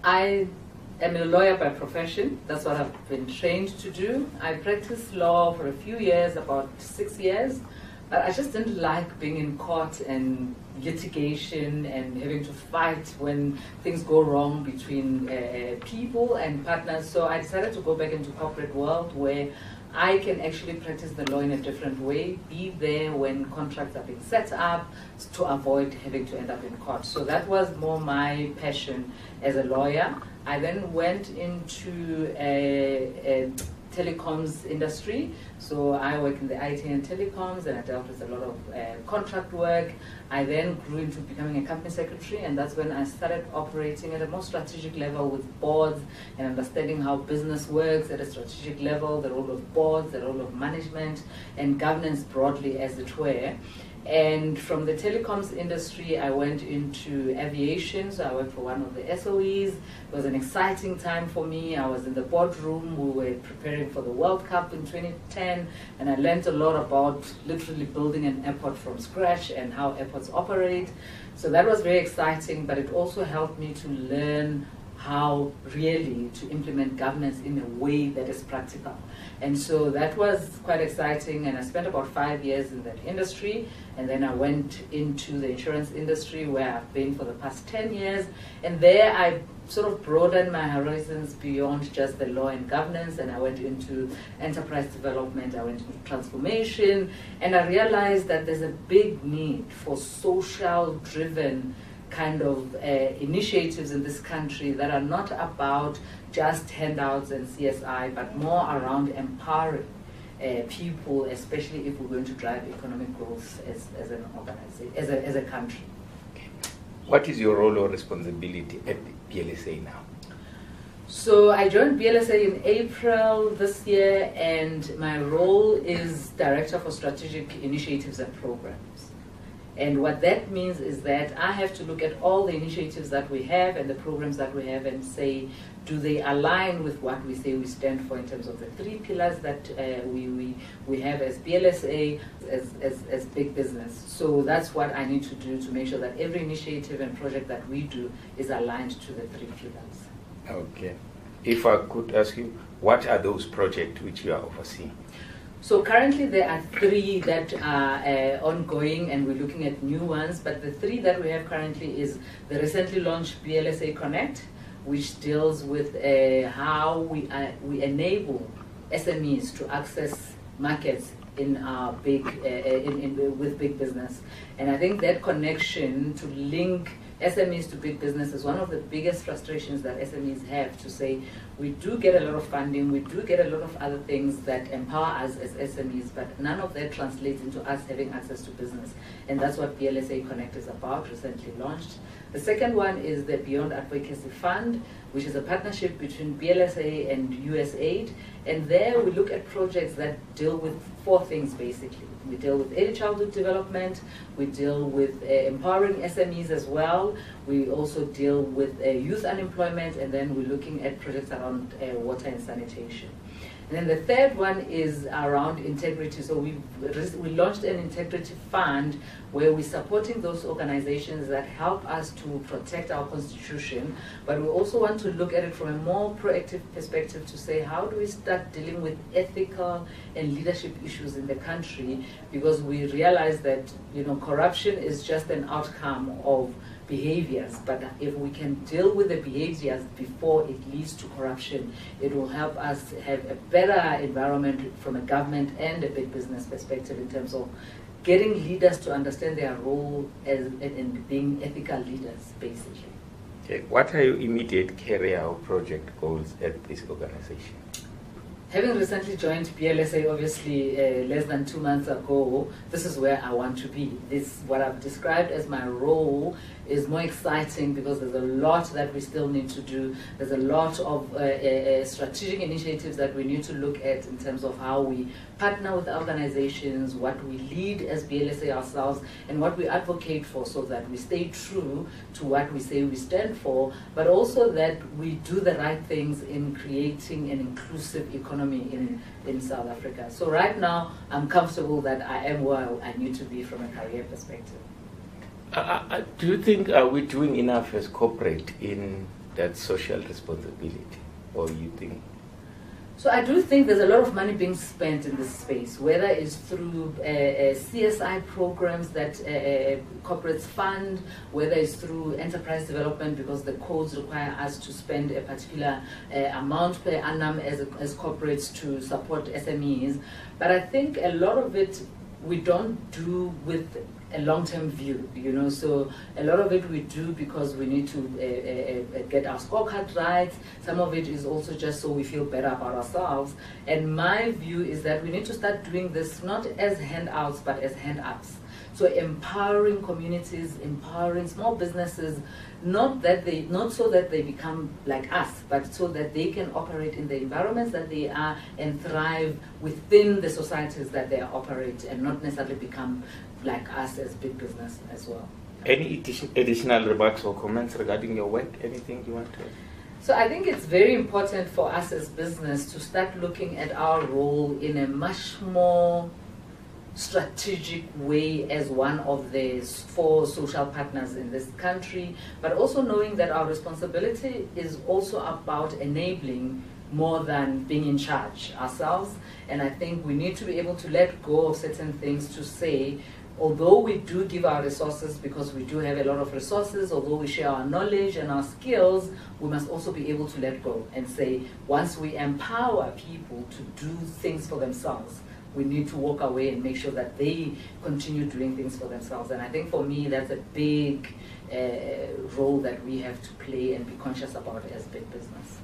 I am a lawyer by profession. That's what I've been trained to do. I practiced law for a few years, about 6 years. But I just didn't like being in court and litigation and having to fight when things go wrong between people and partners. So I decided to go back into corporate world where I can actually practice the law in a different way, be there when contracts are being set up to avoid having to end up in court. So that was more my passion as a lawyer. I then went into a telecoms industry. So I work in the IT and telecoms, and I dealt with a lot of contract work. I then grew into becoming a company secretary, and that's when I started operating at a more strategic level with boards and understanding how business works at a strategic level, the role of boards, the role of management, and governance broadly, as it were. And from the telecoms industry, I went into aviation. So I worked for one of the SOEs. It was an exciting time for me. I was in the boardroom. We were preparing for the World Cup in 2010, and I learned a lot about literally building an airport from scratch and how airports operate. So that was very exciting, but it also helped me to learn how really to implement governance in a way that is practical. And so that was quite exciting, and I spent about 5 years in that industry, and then I went into the insurance industry where I've been for the past 10 years, and there I sort of broadened my horizons beyond just the law and governance, and I went into enterprise development, I went into transformation, and I realized that there's a big need for social-driven kind of initiatives in this country that are not about just handouts and CSI, but more around empowering people, especially if we're going to drive economic growth as an organization, as a country. Okay. What is your role or responsibility at BLSA now? So I joined BLSA in April this year, and my role is Director for Strategic Initiatives and Programs. And what that means is that I have to look at all the initiatives that we have and the programs that we have and say, do they align with what we say we stand for in terms of the 3 pillars that we have as BLSA, as big business. So that's what I need to do to make sure that every initiative and project that we do is aligned to the 3 pillars. Okay. If I could ask you, what are those projects which you are overseeing? So currently there are 3 that are ongoing, and we're looking at new ones, but the 3 that we have currently is the recently launched BLSA Connect, which deals with how we enable SMEs to access markets in our with big business. And I think that connection to link SMEs to big business is one of the biggest frustrations that SMEs have, to say we do get a lot of funding, we do get a lot of other things that empower us as SMEs, but none of that translates into us having access to business. And that's what BLSA Connect is about, recently launched. The second one is the Beyond Advocacy Fund, which is a partnership between BLSA and USAID. And there we look at projects that deal with 4 things basically. We deal with early childhood development, we deal with empowering SMEs as well, we also deal with youth unemployment, and then we're looking at projects around water and sanitation. And then the third one is around integrity. So we launched an integrity fund where we're supporting those organizations that help us to protect our constitution, but we also want to look at it from a more proactive perspective to say, how do we start dealing with ethical and leadership issues in the country? Because we realize that, you know, corruption is just an outcome of behaviors, but if we can deal with the behaviors before it leads to corruption, it will help us have a better environment from a government and a big business perspective in terms of getting leaders to understand their role as in being ethical leaders, basically. Okay. What are your immediate career or project goals at this organization? Having recently joined BLSA, obviously less than 2 months ago, this is where I want to be. This, what I've described as my role, is more exciting because there's a lot that we still need to do. There's a lot of strategic initiatives that we need to look at in terms of how we partner with organizations, what we lead as BLSA ourselves, and what we advocate for, so that we stay true to what we say we stand for, but also that we do the right things in creating an inclusive economy in South Africa. So right now, I'm comfortable that I am where I need to be from a career perspective. Do you think we're doing enough as corporate in that social responsibility, or you think? So I do think there's a lot of money being spent in this space, whether it's through CSI programs that corporates fund, whether it's through enterprise development because the codes require us to spend a particular amount per annum as corporates to support SMEs. But I think a lot of it we don't do with a long-term view, so a lot of it we do because we need to get our scorecard right. Some of it is also just so we feel better about ourselves. And my view is that we need to start doing this not as handouts, but as hand-ups. So empowering communities, empowering small businesses, not so that they become like us, but so that they can operate in the environments that they are and thrive within the societies that they operate, and not necessarily become like us as big business as well. Any additional remarks or comments regarding your work? Anything you want to? So I think it's very important for us as business to start looking at our role in a much more strategic way as one of the 4 social partners in this country, but also knowing that our responsibility is also about enabling more than being in charge ourselves. And I think we need to be able to let go of certain things to say, although we do give our resources, because we do have a lot of resources, although we share our knowledge and our skills, we must also be able to let go and say, once we empower people to do things for themselves, we need to walk away and make sure that they continue doing things for themselves. And I think for me, that's a big role that we have to play and be conscious about as big business.